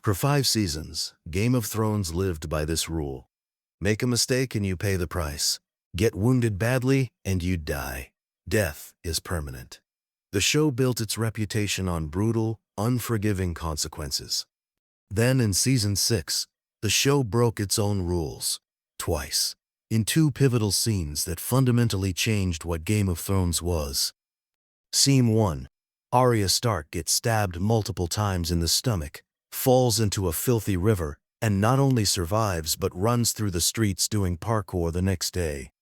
For 5 seasons, Game of Thrones lived by this rule. Make a mistake and you pay the price. Get wounded badly and you die. Death is permanent. The show built its reputation on brutal, unforgiving consequences. Then in season 6, the show broke its own rules. Twice. In 2 pivotal scenes that fundamentally changed what Game of Thrones was. Scene 1. Arya Stark gets stabbed multiple times in the stomach, falls into a filthy river, and not only survives but runs through the streets doing parkour the next day.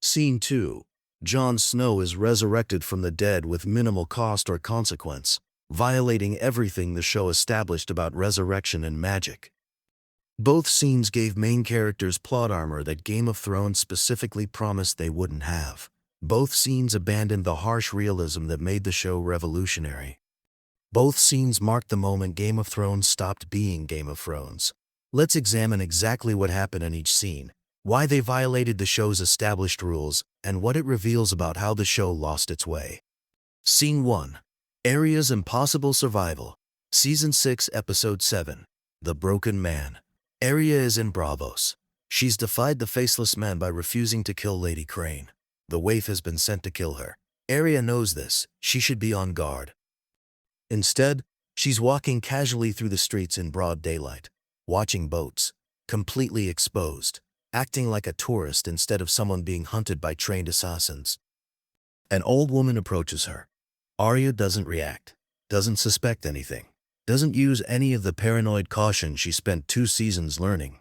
Scene 2. Jon Snow is resurrected from the dead with minimal cost or consequence, violating everything the show established about resurrection and magic. Both scenes gave main characters plot armor that Game of Thrones specifically promised they wouldn't have. Both scenes abandoned the harsh realism that made the show revolutionary. Both scenes marked the moment Game of Thrones stopped being Game of Thrones. Let's examine exactly what happened in each scene, why they violated the show's established rules, and what it reveals about how the show lost its way. Scene 1. Arya's impossible survival. Season 6, Episode 7. The Broken Man. Arya is in Braavos. She's defied the Faceless Men by refusing to kill Lady Crane. The waif has been sent to kill her. Arya knows this. She should be on guard. Instead, she's walking casually through the streets in broad daylight, watching boats, completely exposed, acting like a tourist instead of someone being hunted by trained assassins. An old woman approaches her. Arya doesn't react, doesn't suspect anything, doesn't use any of the paranoid caution she spent 2 seasons learning.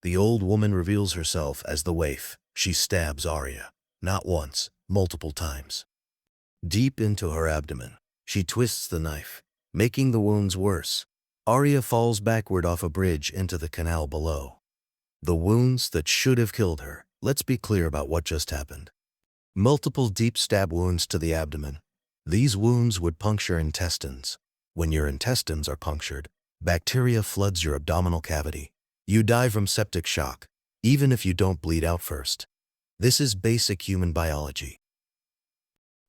The old woman reveals herself as the waif. She stabs Arya, not once, multiple times. Deep into her abdomen, she twists the knife, making the wounds worse. Arya falls backward off a bridge into the canal below. The wounds that should have killed her. Let's be clear about what just happened. Multiple deep stab wounds to the abdomen. These wounds would puncture intestines. When your intestines are punctured, bacteria floods your abdominal cavity. You die from septic shock, even if you don't bleed out first. This is basic human biology.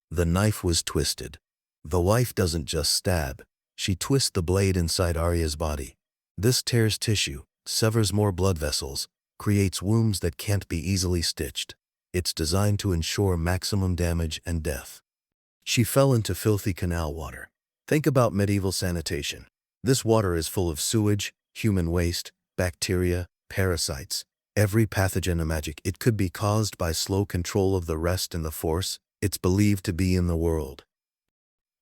The knife was twisted. The wife doesn't just stab, she twists the blade inside Arya's body. This tears tissue, severs more blood vessels, creates wounds that can't be easily stitched. It's designed to ensure maximum damage and death. She fell into filthy canal water. Think about medieval sanitation. This water is full of sewage, human waste, bacteria, parasites, every pathogen and magic. It could be caused by slow control of the rest and the force it's believed to be in the world.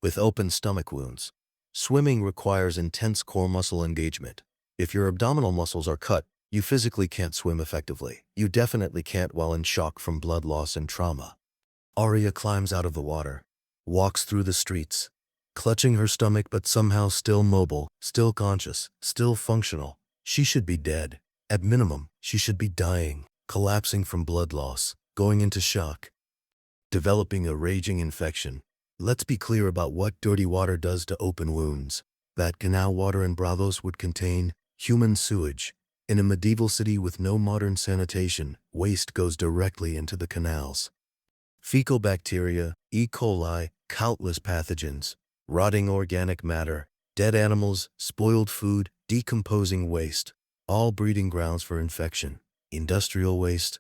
With open stomach wounds, swimming requires intense core muscle engagement. If your abdominal muscles are cut, you physically can't swim effectively. You definitely can't while in shock from blood loss and trauma. Arya climbs out of the water, walks through the streets, clutching her stomach but somehow still mobile, still conscious, still functional. She should be dead. At minimum, she should be dying, collapsing from blood loss, going into shock, developing a raging infection. Let's be clear about what dirty water does to open wounds. That canal water in Braavos would contain human sewage. In a medieval city with no modern sanitation, waste goes directly into the canals. Fecal bacteria, E. coli, countless pathogens, rotting organic matter, dead animals, spoiled food, decomposing waste, all breeding grounds for infection. Industrial waste,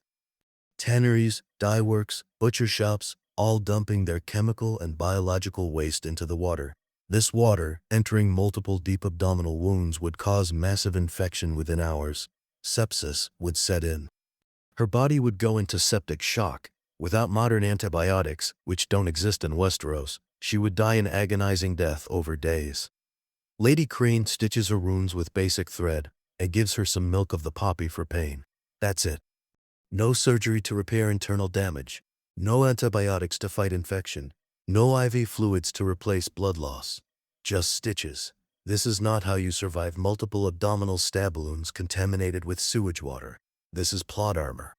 tanneries, dye works, butcher shops, all dumping their chemical and biological waste into the water. This water, entering multiple deep abdominal wounds, would cause massive infection within hours. Sepsis would set in. Her body would go into septic shock. Without modern antibiotics, which don't exist in Westeros, she would die an agonizing death over days. Lady Crane stitches her wounds with basic thread and gives her some milk of the poppy for pain. That's it. No surgery to repair internal damage. No antibiotics to fight infection. No IV fluids to replace blood loss. Just stitches. This is not how you survive multiple abdominal stab wounds contaminated with sewage water. This is plot armor.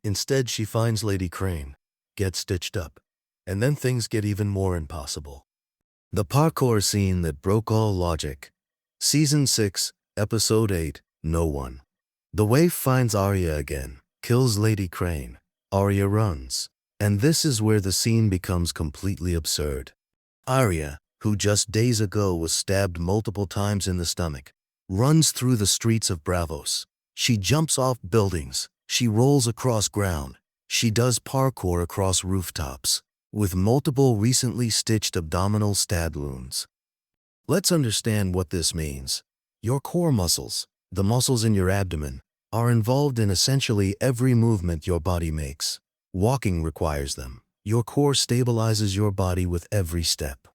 Instead, she finds Lady Crane, gets stitched up, and then things get even more impossible. The parkour scene that broke all logic. Season 6, Episode 8, No One. The waif finds Arya again, kills Lady Crane. Arya runs. And this is where the scene becomes completely absurd. Arya, who just days ago was stabbed multiple times in the stomach, runs through the streets of Bravos. She jumps off buildings. She rolls across ground. She does parkour across rooftops with multiple recently stitched abdominal stab wounds. Let's understand what this means. Your core muscles, the muscles in your abdomen, are involved in essentially every movement your body makes. Walking requires them. Your core stabilizes your body with every step.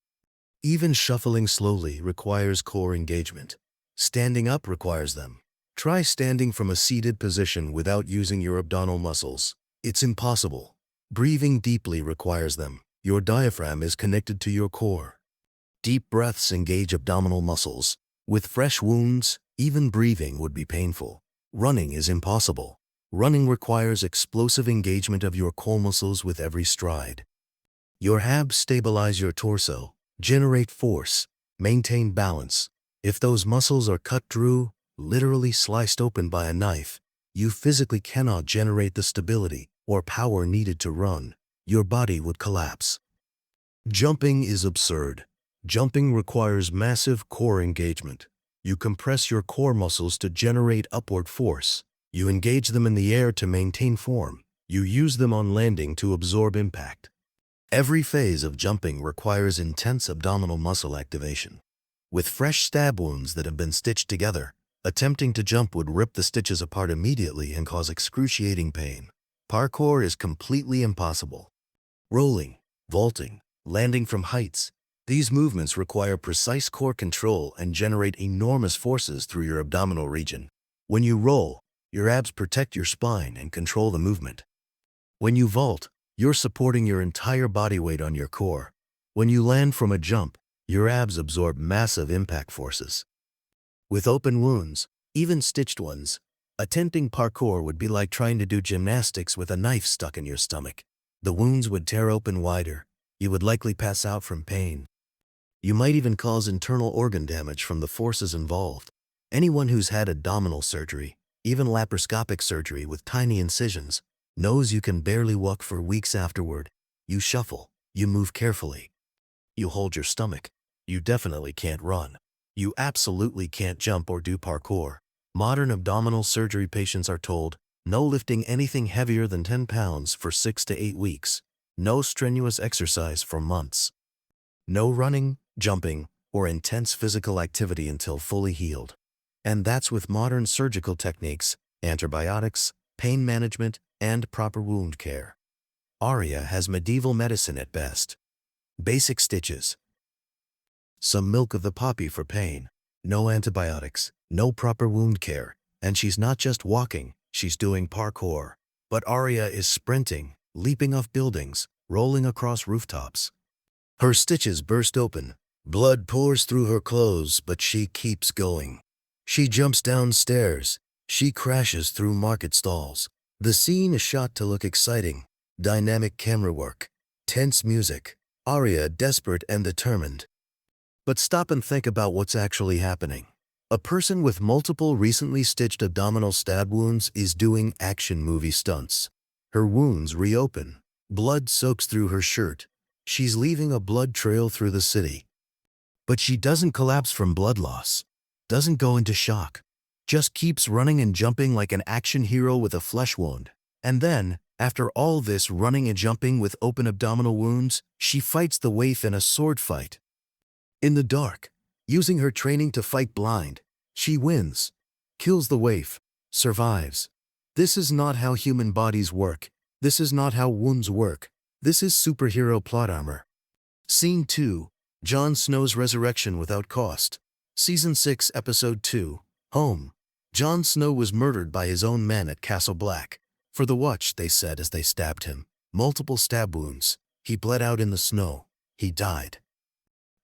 Even shuffling slowly requires core engagement. Standing up requires them. Try standing from a seated position without using your abdominal muscles. It's impossible. Breathing deeply requires them. Your diaphragm is connected to your core. Deep breaths engage abdominal muscles. With fresh wounds, even breathing would be painful. Running is impossible. Running requires explosive engagement of your core muscles with every stride. Your abs stabilize your torso, generate force, maintain balance. If those muscles are cut through, literally sliced open by a knife, you physically cannot generate the stability or power needed to run. Your body would collapse. Jumping is absurd. Jumping requires massive core engagement. You compress your core muscles to generate upward force. You engage them in the air to maintain form. You use them on landing to absorb impact. Every phase of jumping requires intense abdominal muscle activation. With fresh stab wounds that have been stitched together, attempting to jump would rip the stitches apart immediately and cause excruciating pain. Parkour is completely impossible. Rolling, vaulting, landing from heights. These movements require precise core control and generate enormous forces through your abdominal region. When you roll, your abs protect your spine and control the movement. When you vault, you're supporting your entire body weight on your core. When you land from a jump, your abs absorb massive impact forces. With open wounds, even stitched ones, attempting parkour would be like trying to do gymnastics with a knife stuck in your stomach. The wounds would tear open wider. You would likely pass out from pain. You might even cause internal organ damage from the forces involved. Anyone who's had abdominal surgery, even laparoscopic surgery with tiny incisions, knows you can barely walk for weeks afterward. You shuffle. You move carefully. You hold your stomach. You definitely can't run. You absolutely can't jump or do parkour. Modern abdominal surgery patients are told, no lifting anything heavier than 10 pounds for 6 to 8 weeks. No strenuous exercise for months. No running, jumping, or intense physical activity until fully healed. And that's with modern surgical techniques, antibiotics, pain management, and proper wound care. Arya has medieval medicine at best. Basic stitches. Some milk of the poppy for pain. No antibiotics, no proper wound care, and she's not just walking, she's doing parkour. But Arya is sprinting, leaping off buildings, rolling across rooftops. Her stitches burst open. Blood pours through her clothes, but she keeps going. She jumps downstairs. She crashes through market stalls. The scene is shot to look exciting. Dynamic camera work. Tense music. Arya desperate and determined. But stop and think about what's actually happening. A person with multiple recently stitched abdominal stab wounds is doing action movie stunts. Her wounds reopen. Blood soaks through her shirt. She's leaving a blood trail through the city. But she doesn't collapse from blood loss, doesn't go into shock, just keeps running and jumping like an action hero with a flesh wound. And then, after all this running and jumping with open abdominal wounds, she fights the waif in a sword fight. In the dark, using her training to fight blind, she wins, kills the waif, survives. This is not how human bodies work. This is not how wounds work. This is superhero plot armor. Scene 2. Jon Snow's resurrection without cost. Season 6, Episode 2. Home. Jon Snow was murdered by his own men at Castle Black. For the watch, they said as they stabbed him. Multiple stab wounds. He bled out in the snow. He died.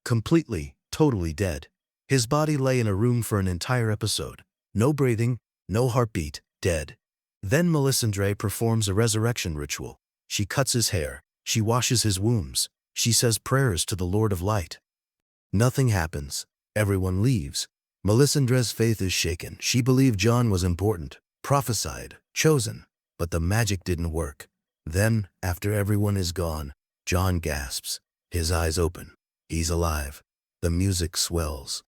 Completely, totally dead. His body lay in a room for an entire episode. No breathing, no heartbeat, dead. Then Melisandre performs a resurrection ritual. She cuts his hair. She washes his wounds. She says prayers to the Lord of Light. Nothing happens. Everyone leaves. Melisandre's faith is shaken. She believed Jon was important, prophesied, chosen, but the magic didn't work. Then, after everyone is gone, Jon gasps. His eyes open. He's alive. The music swells.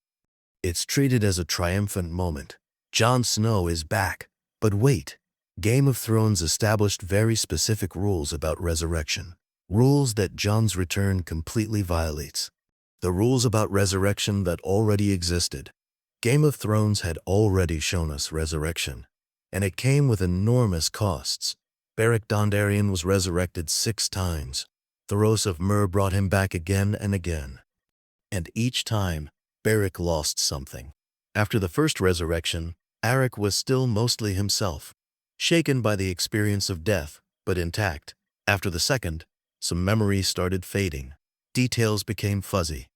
It's treated as a triumphant moment. Jon Snow is back. But wait, Game of Thrones established very specific rules about resurrection. Rules that Jon's return completely violates. The rules about resurrection that already existed. Game of Thrones had already shown us resurrection, and it came with enormous costs. Beric Dondarrion was resurrected 6 times. Thoros of Myr brought him back again and again. And each time, Beric lost something. After the first resurrection, Arya was still mostly himself, shaken by the experience of death, but intact. After the second, some memories started fading. Details became fuzzy.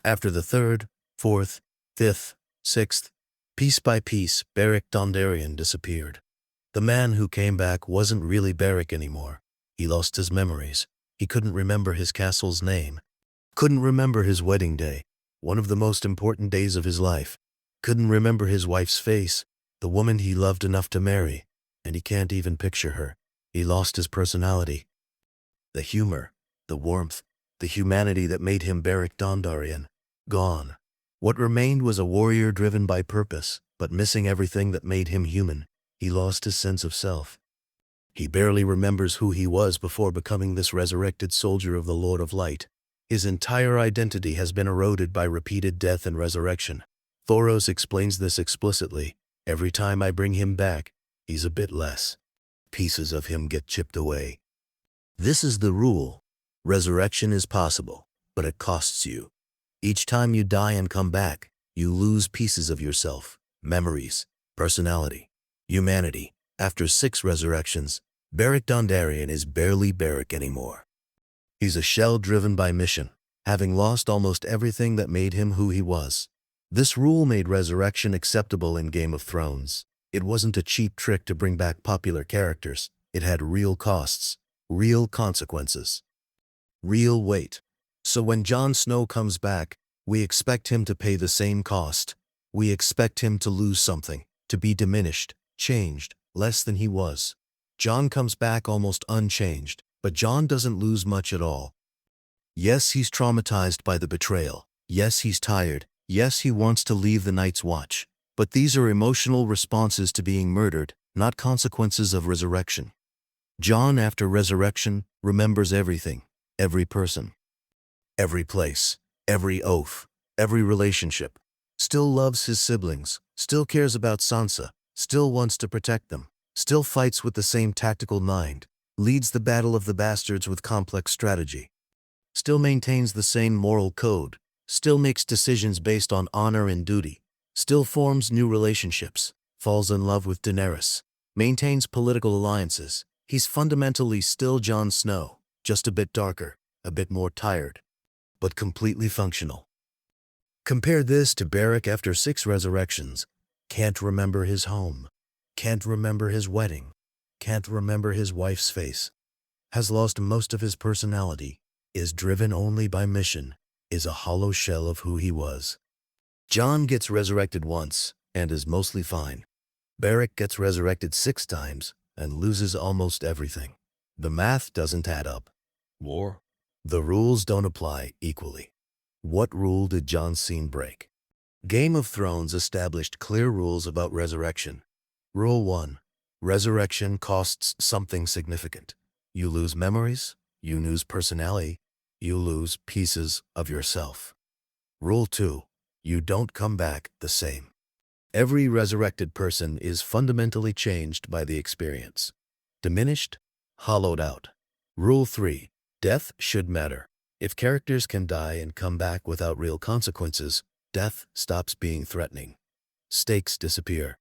After the third, fourth, fifth, sixth, piece by piece, Beric Dondarrion disappeared. The man who came back wasn't really Beric anymore. He lost his memories. He couldn't remember his castle's name. Couldn't remember his wedding day, one of the most important days of his life. Couldn't remember his wife's face, the woman he loved enough to marry, and he can't even picture her. He lost his personality. The humor, the warmth, the humanity that made him Beric Dondarrion, gone. What remained was a warrior driven by purpose, but missing everything that made him human. He lost his sense of self. He barely remembers who he was before becoming this resurrected soldier of the Lord of Light. His entire identity has been eroded by repeated death and resurrection. Thoros explains this explicitly. Every time I bring him back, he's a bit less. Pieces of him get chipped away. This is the rule. Resurrection is possible, but it costs you. Each time you die and come back, you lose pieces of yourself, memories, personality, humanity. After 6 resurrections, Beric Dondarrion is barely Beric anymore. He's a shell driven by mission, having lost almost everything that made him who he was. This rule made resurrection acceptable in Game of Thrones. It wasn't a cheap trick to bring back popular characters. It had real costs, real consequences, real weight. So when Jon Snow comes back, we expect him to pay the same cost. We expect him to lose something, to be diminished, changed, less than he was. Jon comes back almost unchanged, but Jon doesn't lose much at all. Yes, he's traumatized by the betrayal. Yes, he's tired. Yes, he wants to leave the Night's Watch. But these are emotional responses to being murdered, not consequences of resurrection. Jon, after resurrection, remembers everything, every person, every place, every oath, every relationship. Still loves his siblings, still cares about Sansa, still wants to protect them, still fights with the same tactical mind, leads the Battle of the Bastards with complex strategy, still maintains the same moral code, still makes decisions based on honor and duty, still forms new relationships, falls in love with Daenerys, maintains political alliances. He's fundamentally still Jon Snow, just a bit darker, a bit more tired, but completely functional. Compare this to Beric after 6 resurrections. Can't remember his home, can't remember his wedding, can't remember his wife's face, has lost most of his personality, is driven only by mission, is a hollow shell of who he was. Jon gets resurrected once and is mostly fine. Beric gets resurrected 6 times and loses almost everything. The math doesn't add up. War. The rules don't apply equally. What rule did Jon Snow break? Game of Thrones established clear rules about resurrection. Rule 1. Resurrection costs something significant. You lose memories, you lose personality, you lose pieces of yourself. Rule 2. You don't come back the same. Every resurrected person is fundamentally changed by the experience. Diminished, hollowed out. Rule 3. Death should matter. If characters can die and come back without real consequences, death stops being threatening. Stakes disappear.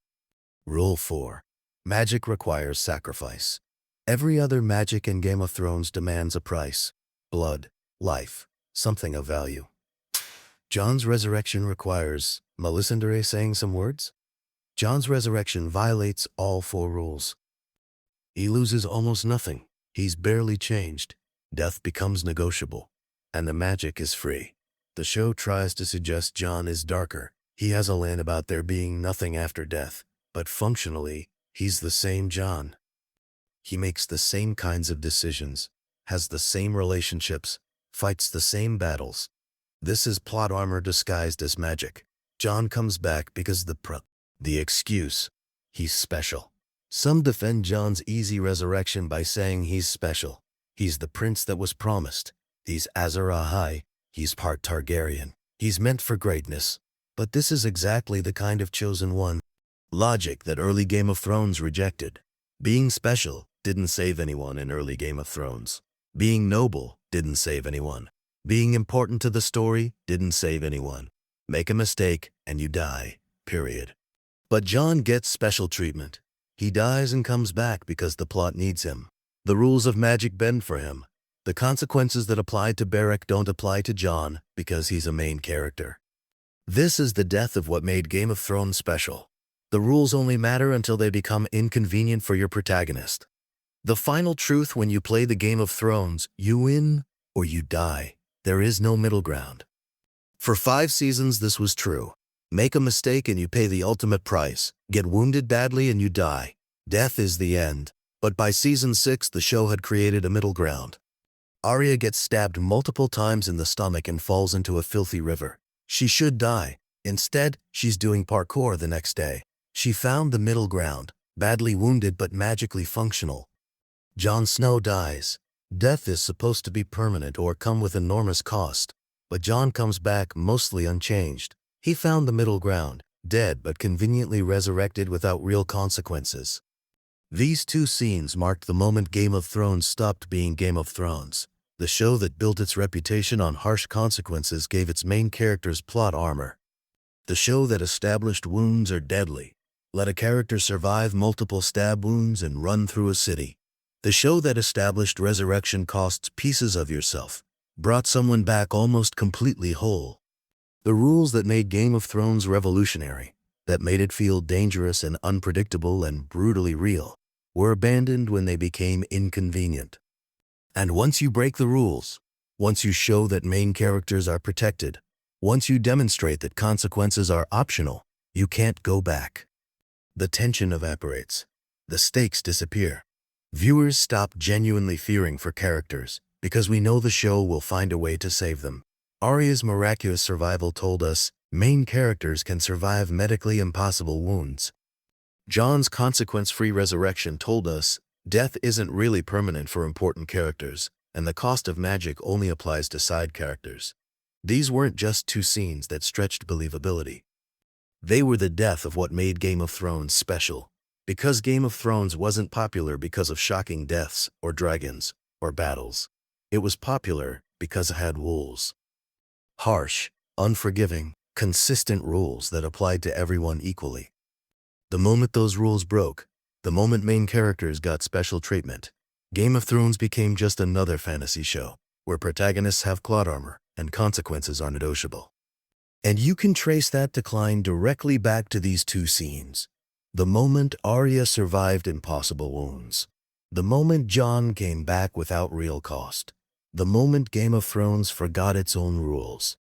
Rule 4. Magic requires sacrifice. Every other magic in Game of Thrones demands a price. Blood, life, something of value. Jon's resurrection requires Melisandre saying some words? Jon's resurrection violates all 4 rules. He loses almost nothing. He's barely changed. Death becomes negotiable, and the magic is free. The show tries to suggest Jon is darker. He has a line about there being nothing after death, but functionally, he's the same Jon. He makes the same kinds of decisions, has the same relationships, fights the same battles. This is plot armor disguised as magic. Jon comes back because the excuse, he's special. Some defend Jon's easy resurrection by saying he's special. He's the prince that was promised. He's Azor Ahai. He's part Targaryen. He's meant for greatness. But this is exactly the kind of chosen one logic that early Game of Thrones rejected. Being special didn't save anyone in early Game of Thrones. Being noble didn't save anyone. Being important to the story didn't save anyone. Make a mistake and you die, period. But Jon gets special treatment. He dies and comes back because the plot needs him. The rules of magic bend for him. The consequences that applied to Beric don't apply to Jon because he's a main character. This is the death of what made Game of Thrones special. The rules only matter until they become inconvenient for your protagonist. The final truth when you play the Game of Thrones, you win or you die. There is no middle ground. For 5 seasons this was true. Make a mistake and you pay the ultimate price. Get wounded badly and you die. Death is the end. But by season 6 the show had created a middle ground. Arya gets stabbed multiple times in the stomach and falls into a filthy river. She should die. Instead, she's doing parkour the next day. She found the middle ground, badly wounded but magically functional. Jon Snow dies. Death is supposed to be permanent or come with enormous cost. But Jon comes back mostly unchanged. He found the middle ground, dead but conveniently resurrected without real consequences. These 2 scenes marked the moment Game of Thrones stopped being Game of Thrones. The show that built its reputation on harsh consequences gave its main characters plot armor. The show that established wounds are deadly. Let a character survive multiple stab wounds and run through a city. The show that established resurrection costs pieces of yourself, brought someone back almost completely whole. The rules that made Game of Thrones revolutionary, that made it feel dangerous and unpredictable and brutally real, were abandoned when they became inconvenient. And once you break the rules, once you show that main characters are protected, once you demonstrate that consequences are optional, you can't go back. The tension evaporates. The stakes disappear. Viewers stop genuinely fearing for characters because we know the show will find a way to save them. Arya's miraculous survival told us main characters can survive medically impossible wounds. Jon's consequence-free resurrection told us death isn't really permanent for important characters, and the cost of magic only applies to side characters. These weren't just 2 scenes that stretched believability. They were the death of what made Game of Thrones special. Because Game of Thrones wasn't popular because of shocking deaths or dragons or battles. It was popular because it had rules. Harsh, unforgiving, consistent rules that applied to everyone equally. The moment those rules broke, the moment main characters got special treatment, Game of Thrones became just another fantasy show where protagonists have plot armor and consequences are negotiable. And you can trace that decline directly back to these 2 scenes. The moment Arya survived impossible wounds. The moment Jon came back without real cost. The moment Game of Thrones forgot its own rules.